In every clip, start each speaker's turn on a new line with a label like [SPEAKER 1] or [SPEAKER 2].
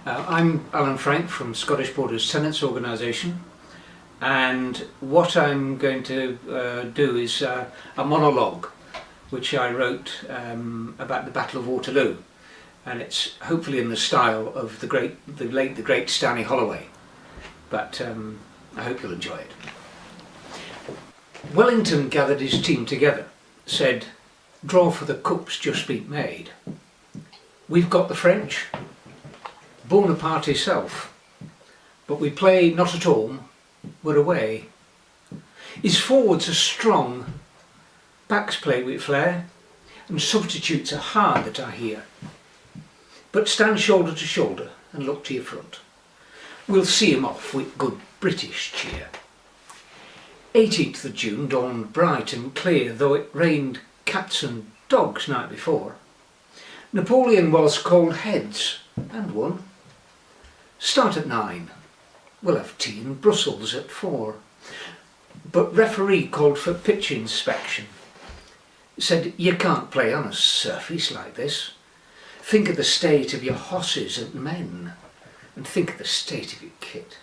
[SPEAKER 1] I'm Alan Frank from Scottish Borders Tenants Organisation, and what I'm going to do is a monologue which I wrote about the Battle of Waterloo, and it's hopefully in the style of the great Stanley Holloway, but I hope you'll enjoy it. Wellington gathered his team together, said, "Draw for the cup's just been made. We've got the French, Bonaparte himself, but we play not at home, we're away. His forwards are strong, backs play with flair, and substitutes are hard that I hear. But stand shoulder to shoulder and look to your front. We'll see him off with good British cheer." 18th of June dawned bright and clear, though it rained cats and dogs night before. Napoleon was called heads and won. Start at 9. We'll have tea in Brussels at 4. But referee called for pitch inspection. Said, "You can't play on a surface like this. Think of the state of your horses and men, and think of the state of your kit.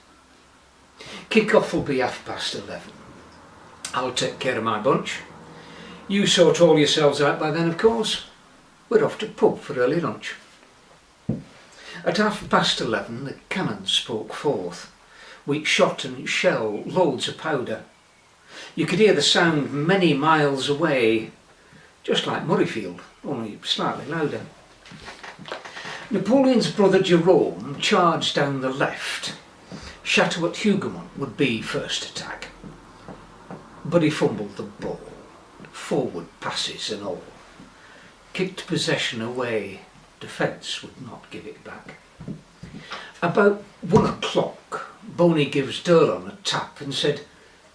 [SPEAKER 1] Kick-off will be 11:30. I'll take care of my bunch. You sort all yourselves out by then, of course. We're off to pub for early lunch." At 11:30 the cannon spoke forth, with shot and shell, loads of powder. You could hear the sound many miles away, just like Murrayfield, only slightly louder. Napoleon's brother Jerome charged down the left. Chateau at Hougoumont would be first attack. But he fumbled the ball, forward passes and all. Kicked possession away, defence would not give it back. About 1 o'clock, Boney gives Durlon a tap and said,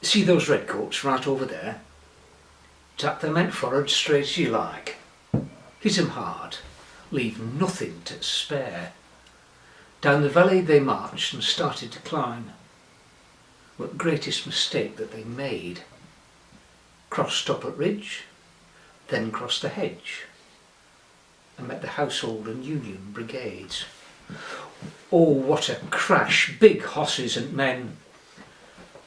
[SPEAKER 1] "See those redcoats right over there? Tap them end forward straight as you like. Hit 'em hard, leave nothing to spare." Down the valley they marched and started to climb. What greatest mistake that they made. Crossed Toppert Ridge, then crossed the hedge, and met the Household and Union brigades. Oh, what a crash, big horses and men.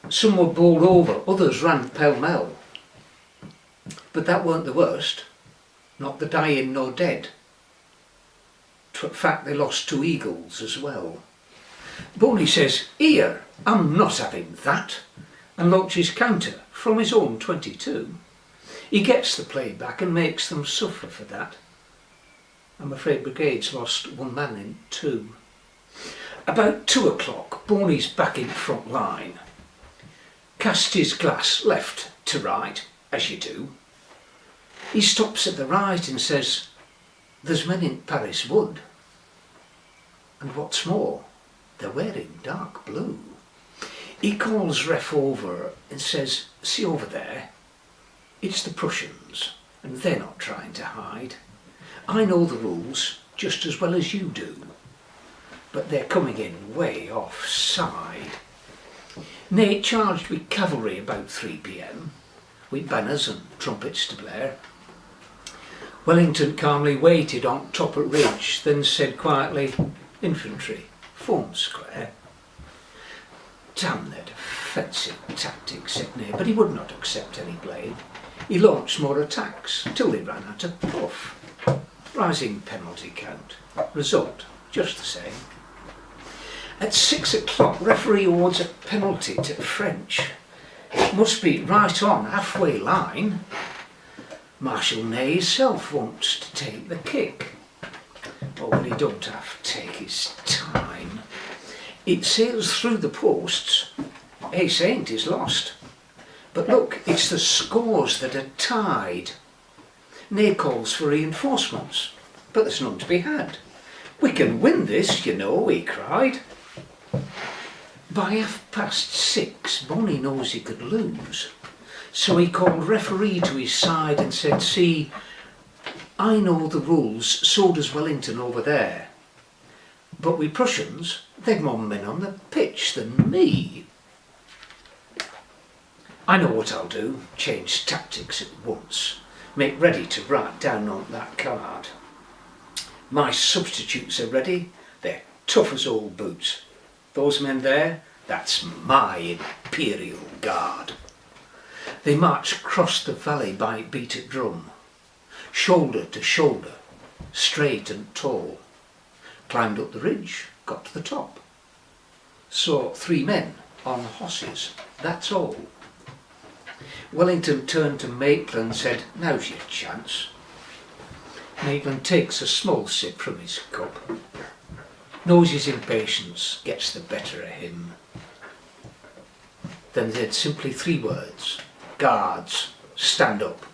[SPEAKER 1] Some were bowled over, others ran pell-mell. But that weren't the worst, not the dying nor dead. In fact, they lost 2 eagles as well. Boney says, "Here, I'm not having that," and launches counter from his own 22. He gets the play back and makes them suffer for that. I'm afraid brigades lost 1 man in 2. About 2 o'clock, Boney's back in front line. Cast his glass left to right, as you do. He stops at the right and says, "There's men in Paris Wood. And what's more, they're wearing dark blue." He calls ref over and says, "See over there? It's the Prussians, and they're not trying to hide. I know the rules just as well as you do, but they're coming in way offside." Ney charged with cavalry about 3 p.m, with banners and trumpets to blare. Wellington calmly waited on Toppert Ridge, then said quietly, "Infantry, form square." "Damn their defensive tactics," said Ney, but he would not accept any blame. He launched more attacks till they ran out of puff. Rising penalty count, result just the same. At 6 o'clock, referee awards a penalty to the French. Must be right on halfway line. Marshal Ney himself wants to take the kick. Oh, but he don't have to take his time. It sails through the posts. Ace ain't is lost. But look, it's the scores that are tied. Ney calls for reinforcements, but there's none to be had. "We can win this, you know," he cried. By 6:30, Boney knows he could lose. So he called referee to his side and said, "See, I know the rules, so does Wellington over there. But we Prussians, they've more men on the pitch than me. I know what I'll do, change tactics at once. Make ready to write down on that card. My substitutes are ready, they're tough as old boots. Those men there, that's my Imperial Guard. They marched across the valley by beat of drum, shoulder to shoulder, straight and tall. Climbed up the ridge, got to the top. Saw 3 men on horses, that's all. Wellington turned to Maitland and said, "Now's your chance." Maitland takes a small sip from his cup, knows his impatience gets the better of him. Then said simply 3 words, "Guards, stand up."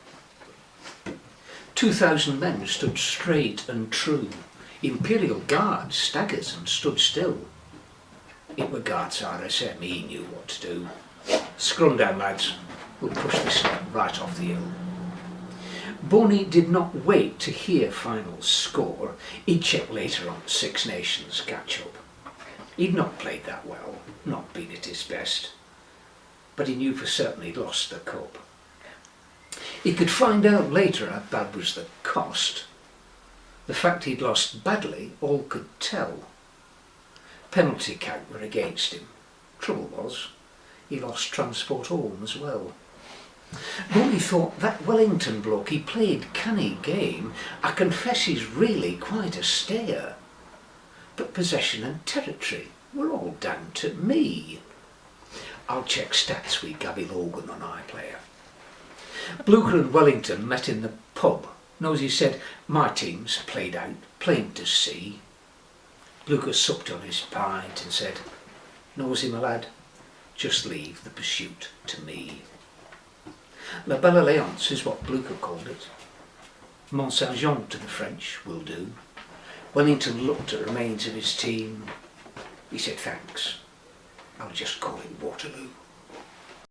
[SPEAKER 1] 2,000 men stood straight and true. Imperial Guard staggers and stood still. It were Guards RSM, he knew what to do. "Scrum down, lads, we'll push this right off the hill." Boney did not wait to hear final score. He'd check later on Six Nations catch-up. He'd not played that well, not been at his best, but he knew for certain he'd lost the cup. He could find out later how bad was the cost. The fact he'd lost badly, all could tell. Penalty count were against him. Trouble was, he lost transport home as well. Boney thought, that Wellington bloke, he played canny game. I confess he's really quite a stayer. But possession and territory were all down to me. I'll check stats with Gabby Logan on iPlayer. Blucher and Wellington met in the pub. Nosey said, "My team's played out, plain to see." Blucher sucked on his pint and said, "Nosey, my lad, just leave the pursuit to me." La Belle Alliance is what Blucher called it. Mont Saint-Jean to the French will do. Wellington looked at remains of his team. He said, "Thanks, I'll just call it Waterloo."